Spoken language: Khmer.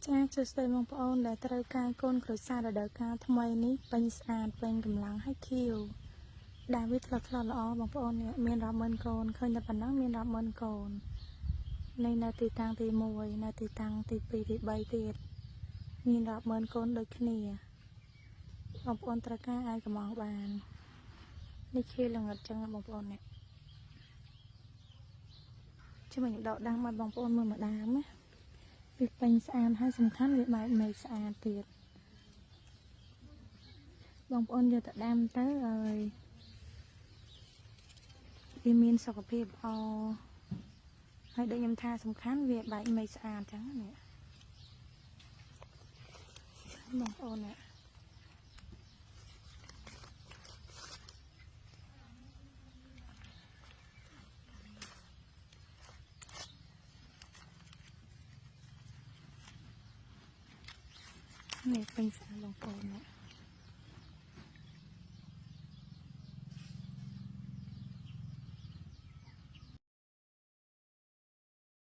ចាសួស្តីបងប្អូនដែលត្រូវការកូនក្រូចសើចរដូវកាលថ្មីនេះពេញស្អាតពេញកម្លាំងហើយខៀវដែលវាថ្លុតល្អបងប្អូននេះមានរាប់ម៉ឺនកូនឃើញតែប៉ុណ្ណឹងមានរាប់ម៉ឺនកូននៅទីតាំងទី1នៅទីតាំងទី2ទី3ទៀតមានរាប់ម៉ឺនកូនដូចគ្នាបងប្អូនត្រូវការអាចកំងបាននេះខៀវល្ងិតចឹងបងប្អូននេះជួយខ្ញុំដកដាំឲ្យបងប្អូនមើលម្ដងណាវាពេញស្អាតហើយសំខាន់វាបែកមេឃស្អាតទៀតបងប្អូនយកទៅដាំទៅហើយវាមានសុខភាពល្អហើយដូចខ្ញុំថាសំខាន់វាបែកមេឃស្អាតចឹងនេះបងប្អូននេះនេះពេញស្អាតបងប្អូននេះ